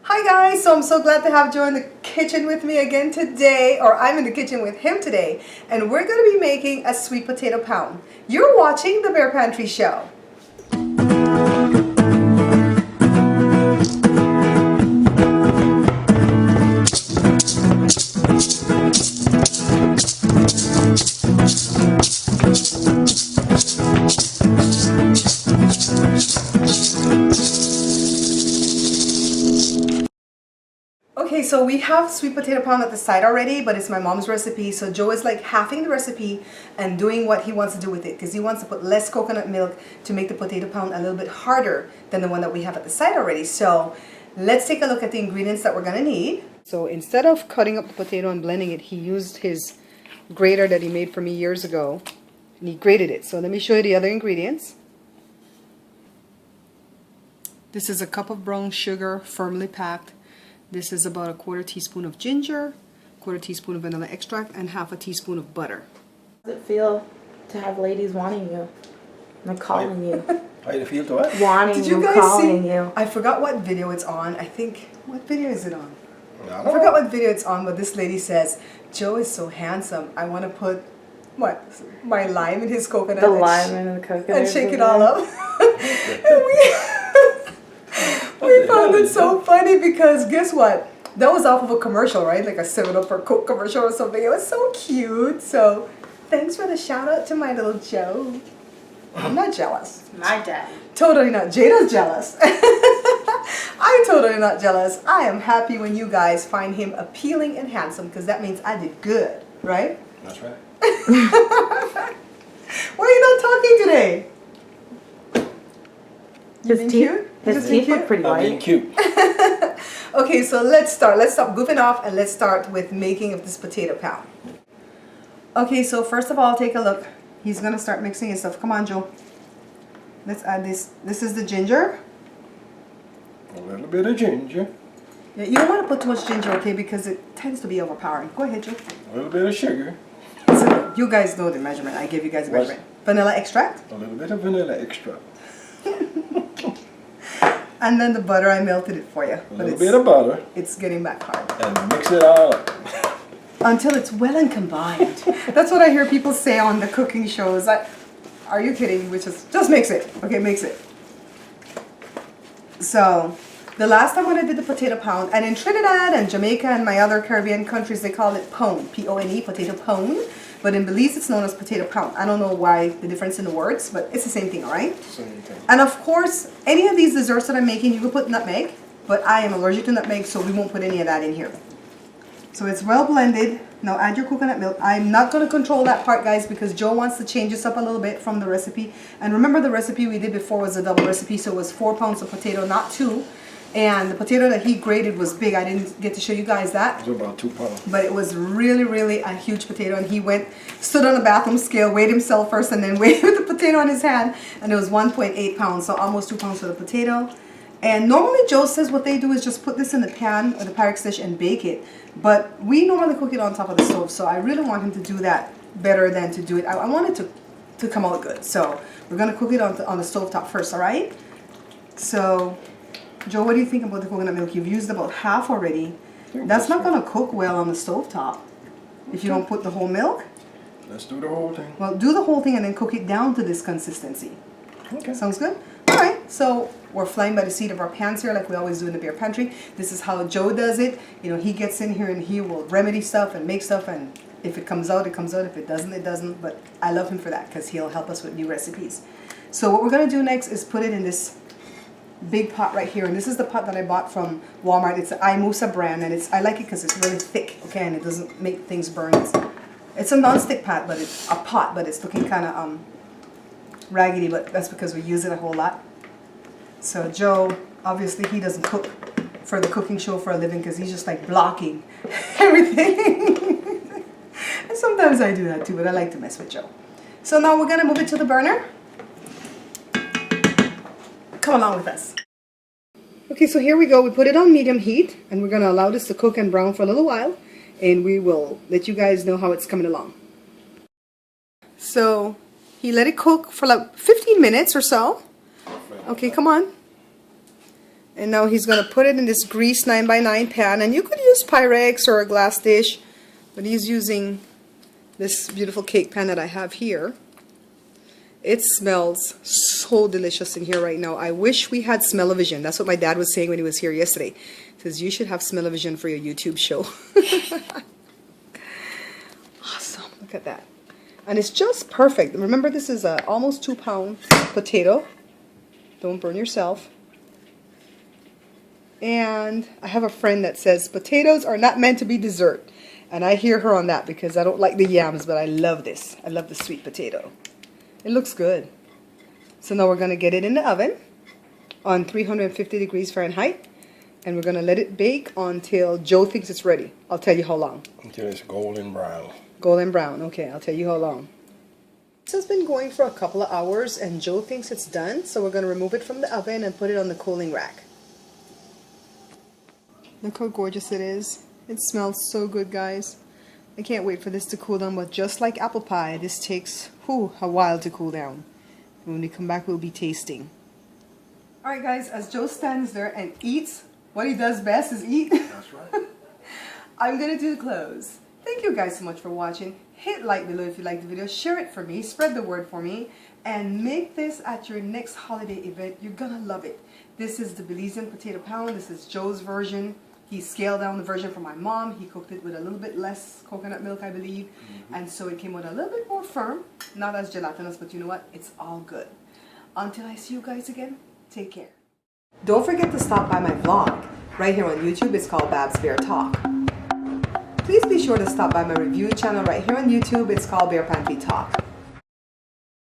Hi guys, so I'm so glad to have Joe in the kitchen with me again today, or I'm in the kitchen with him today, and we're going to be making a sweet potato pound. You're watching the Bear Pantry Show. Okay, so we have sweet potato pound at the side already, but it's my mom's recipe. So Joe is like halving the recipe and doing what he wants to do with it because he wants to put less coconut milk to make the potato pound a little bit harder than the one that we have at the side already. So let's take a look at the ingredients that we're gonna need. So instead of cutting up the potato and blending it, he used his grater that he made for me years ago and he grated it. So let me show you the other ingredients. This is a cup of brown sugar, firmly packed. This is about a quarter teaspoon of ginger, quarter teaspoon of vanilla extract, and half a teaspoon of butter. How does it feel to have ladies wanting you? Like calling you. How do you feel to it? Wanting Did you you, guys calling see? you. I forgot what video it's on. I think, what video is it on? I I forgot what video it's on, but this lady says, Joe is so handsome. I want to put what, my lime in his coconut. The lime and the coconut. And shake it all up. And we found it so funny because guess what? That was off of a commercial, right? Like a 7-Up or Coke commercial or something. It was so cute. So thanks for the shout out to my little Joe. I'm not jealous. My daddy. Totally not. Jada's jealous. I'm totally not jealous. I am happy when you guys find him appealing and handsome because that means I did good, right? That's right. Why are you not talking today? You being His teeth, cute? his Just being teeth look cute? pretty I'm being white. cute. Okay, so let's start. Let's stop goofing off and let's start with making of this potato pound. Okay, so first of all, take a look. He's gonna start mixing his stuff. Come on, Joe. Let's add this. This is the ginger. A little bit of ginger. Yeah, you don't want to put too much ginger, okay, because it tends to be overpowering. Go ahead, Joe. A little bit of sugar. So you guys know the measurement. I gave you guys the What? measurement. Vanilla extract. A little bit of vanilla extract. And then the butter, I melted it for you. A little bit of butter. It's getting back hard. And mix it all up. Until it's well and combined. That's what I hear people say on the cooking shows. Are you kidding? Which is, just mix it. Okay, mix it. So, the last time when I did the potato pound, and in Trinidad and Jamaica and my other Caribbean countries, they call it pone, P-O-N-E, potato pone. But in Belize, it's known as potato pound. I don't know why the difference in the words, but it's the same thing, all right? Same thing. And of course, any of these desserts that I'm making, you can put nutmeg, but I am allergic to nutmeg, so we won't put any of that in here. So it's well blended. Now add your coconut milk. I'm not going to control that part, guys, because Joe wants to change this up a little bit from the recipe. And remember, the recipe we did before was a double recipe, so it was 4 pounds of potato, not 2. And the potato that he grated was big. I didn't get to show you guys that. It was about 2 pounds. But it was really, really a huge potato. And he stood on the bathroom scale, weighed himself first, and then weighed with the potato on his hand. And it was 1.8 pounds, so almost 2 pounds for the potato. And normally Joe says what they do is just put this in the pan or the Pyrex dish and bake it. But we normally cook it on top of the stove. So I really want him to do that better than to do it. I want it to come out good. So we're going to cook it on the stove top first, all right? So, Joe, what do you think about the coconut milk? You've used about half already. That's not going to cook well on the stove top if you don't put the whole milk. Let's do the whole thing. Well, do the whole thing and then cook it down to this consistency. Okay. Sounds good? All right, so we're flying by the seat of our pants here like we always do in the Bear Pantry. This is how Joe does it. You know, he gets in here and he will remedy stuff and make stuff, and if it comes out, it comes out. If it doesn't, it doesn't. But I love him for that because he'll help us with new recipes. So what we're going to do next is put it in this big pot right here, and this is the pot that I bought from Walmart. It's the Imusa brand, and I like it because it's really thick, okay, and it doesn't make things burn. It's a non-stick pot, but it's looking kind of raggedy, but that's because we use it a whole lot. So Joe, obviously he doesn't cook for the cooking show for a living because he's just like blocking everything. And sometimes I do that too, but I like to mess with Joe. So now we're gonna move it to the burner. Come along with us. Okay, so here we go. We put it on medium heat, and we're gonna allow this to cook and brown for a little while, and we will let you guys know how it's coming along. So he let it cook for like 15 minutes or so. Okay, come on. And now he's going to put it in this greased 9x9 pan. And you could use Pyrex or a glass dish. But he's using this beautiful cake pan that I have here. It smells so delicious in here right now. I wish we had smell-o-vision. That's what my dad was saying when he was here yesterday. He says, you should have smell-o-vision for your YouTube show. Awesome. Look at that. And it's just perfect. Remember, this is a almost 2-pound potato. Don't burn yourself. And I have a friend that says potatoes are not meant to be dessert. And I hear her on that because I don't like the yams, but I love this. I love the sweet potato. It looks good. So now we're going to get it in the oven on 350 degrees Fahrenheit. And we're going to let it bake until Joe thinks it's ready. I'll tell you how long. Until it's golden brown. Golden brown. Okay, I'll tell you how long. This has been going for a couple of hours and Joe thinks it's done. So we're going to remove it from the oven and put it on the cooling rack. Look how gorgeous it is. It smells so good, guys. I can't wait for this to cool down, but just like apple pie, this takes a while to cool down. When we come back, we'll be tasting. Alright guys, as Joe stands there and eats, what he does best is eat. That's right. I'm going to do the close. Thank you guys so much for watching. Hit like below if you like the video. Share it for me. Spread the word for me. And make this at your next holiday event. You're going to love it. This is the Belizean potato pound. This is Joe's version. He scaled down the version for my mom. He cooked it with a little bit less coconut milk, I believe. And so it came out a little bit more firm. Not as gelatinous, but you know what? It's all good. Until I see you guys again, take care. Don't forget to stop by my vlog. Right here on YouTube, it's called Babs Bear Talk. Please be sure to stop by my review channel right here on YouTube. It's called Bear Pantry Talk.